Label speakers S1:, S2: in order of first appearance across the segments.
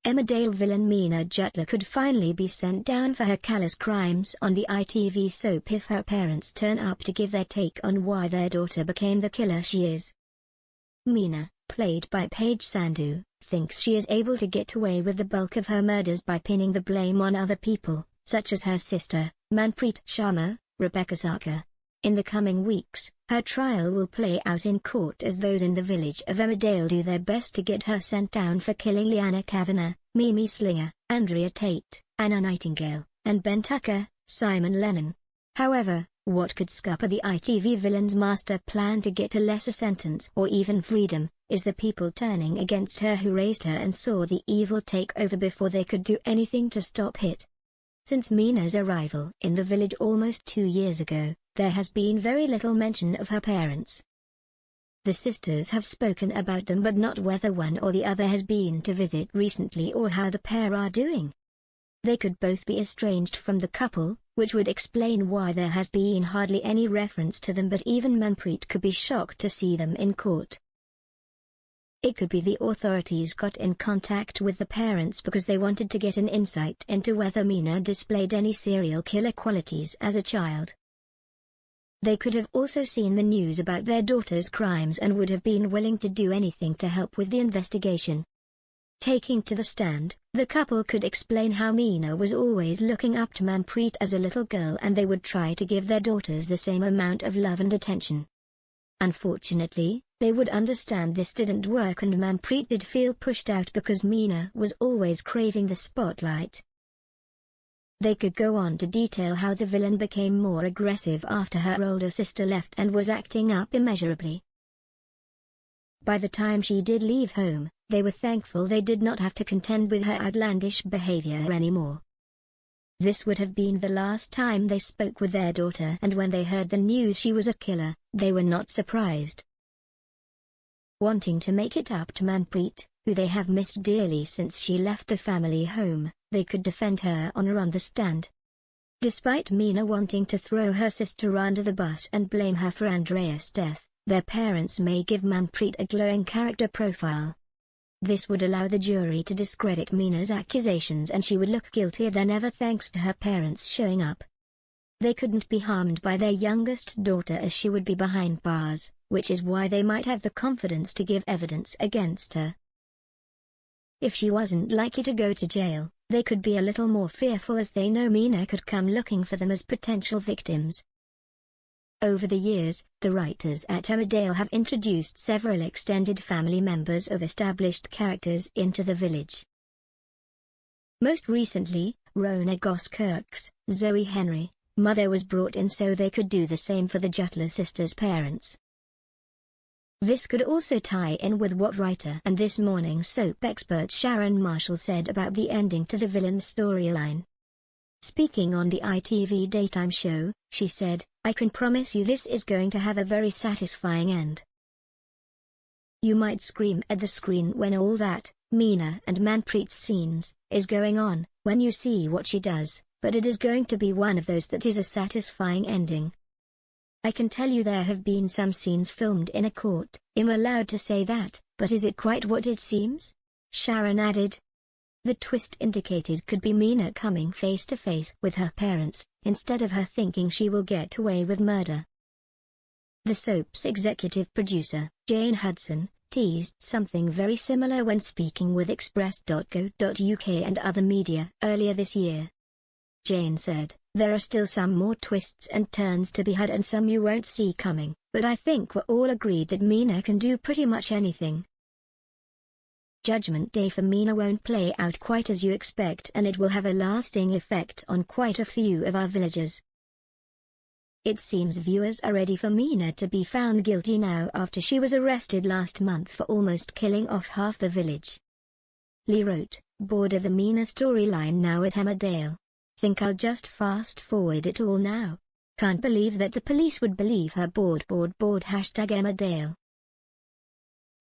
S1: Emmerdale villain Meena Jutla could finally be sent down for her callous crimes on the ITV soap if her parents turn up to give their take on why their daughter became the killer she is. Meena, played by Paige Sandhu, thinks she is able to get away with the bulk of her murders by pinning the blame on other people, such as her sister, Manpreet Sharma, Rebecca Sarkar. In the coming weeks, her trial will play out in court as those in the village of Emmerdale do their best to get her sent down for killing Leanna Kavanagh, Mimi Slinger, Andrea Tate, Anna Nightingale, and Ben Tucker, Simon Lennon. However, what could scupper the ITV villain's master plan to get a lesser sentence or even freedom, is the people turning against her who raised her and saw the evil take over before they could do anything to stop it. Since Meena's arrival in the village almost 2 years ago, there has been very little mention of her parents. The sisters have spoken about them but not whether one or the other has been to visit recently or how the pair are doing. They could both be estranged from the couple, which would explain why there has been hardly any reference to them, but even Manpreet could be shocked to see them in court. It could be the authorities got in contact with the parents because they wanted to get an insight into whether Meena displayed any serial killer qualities as a child. They could have also seen the news about their daughter's crimes and would have been willing to do anything to help with the investigation. Taking to the stand, the couple could explain how Meena was always looking up to Manpreet as a little girl and they would try to give their daughters the same amount of love and attention. Unfortunately, they would understand this didn't work and Manpreet did feel pushed out because Meena was always craving the spotlight. They could go on to detail how the villain became more aggressive after her older sister left and was acting up immeasurably. By the time she did leave home, they were thankful they did not have to contend with her outlandish behavior anymore. This would have been the last time they spoke with their daughter, and when they heard the news she was a killer, they were not surprised. Wanting to make it up to Manpreet, who they have missed dearly since she left the family home, they could defend her honor on the stand. Despite Meena wanting to throw her sister under the bus and blame her for Andrea's death, their parents may give Manpreet a glowing character profile. This would allow the jury to discredit Meena's accusations and she would look guiltier than ever thanks to her parents showing up. They couldn't be harmed by their youngest daughter as she would be behind bars, which is why they might have the confidence to give evidence against her. If she wasn't likely to go to jail, they could be a little more fearful as they know Meena could come looking for them as potential victims. Over the years, the writers at Emmerdale have introduced several extended family members of established characters into the village. Most recently, Rona Goskirk's Zoe Henry, mother was brought in so they could do the same for the Jutla sisters' parents. This could also tie in with what writer and This Morning soap expert Sharon Marshall said about the ending to the villain's storyline. Speaking on the ITV daytime show, she said, "I can promise you this is going to have a very satisfying end. You might scream at the screen when all that, Meena and Manpreet's scenes, is going on, when you see what she does, but it is going to be one of those that is a satisfying ending. I can tell you there have been some scenes filmed in a court, I'm allowed to say that, but is it quite what it seems?" Sharon added. The twist indicated could be Meena coming face to face with her parents, instead of her thinking she will get away with murder. The soap's executive producer, Jane Hudson, teased something very similar when speaking with Express.co.uk and other media earlier this year. Jane said, "There are still some more twists and turns to be had and some you won't see coming, but I think we're all agreed that Meena can do pretty much anything. Judgment Day for Meena won't play out quite as you expect and it will have a lasting effect on quite a few of our villagers. It seems viewers are ready for Meena to be found guilty now after she was arrested last month for almost killing off half the village." Lee wrote, "Bored of the Meena storyline now at Emmerdale. Think I'll just fast forward it all now. Can't believe that the police would believe her bored #Emmerdale."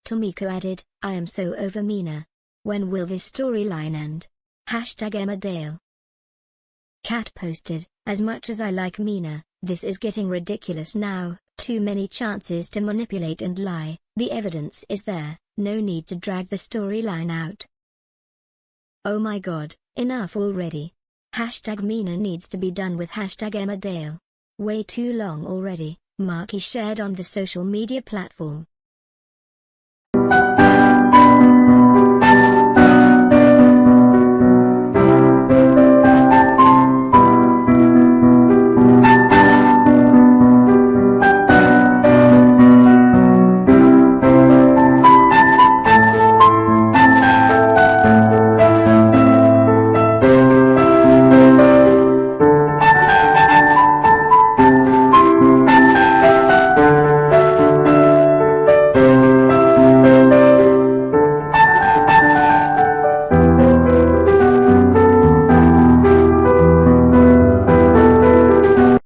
S1: Tomiko added, "I am so over Meena. When will this storyline end? #Emmerdale." Kat posted, "As much as I like Meena, this is getting ridiculous now, too many chances to manipulate and lie, the evidence is there, no need to drag the storyline out." Oh my god, enough already. Hashtag Meena needs to be done with hashtag Emmerdale. Way too long already, Marky shared on the social media platform.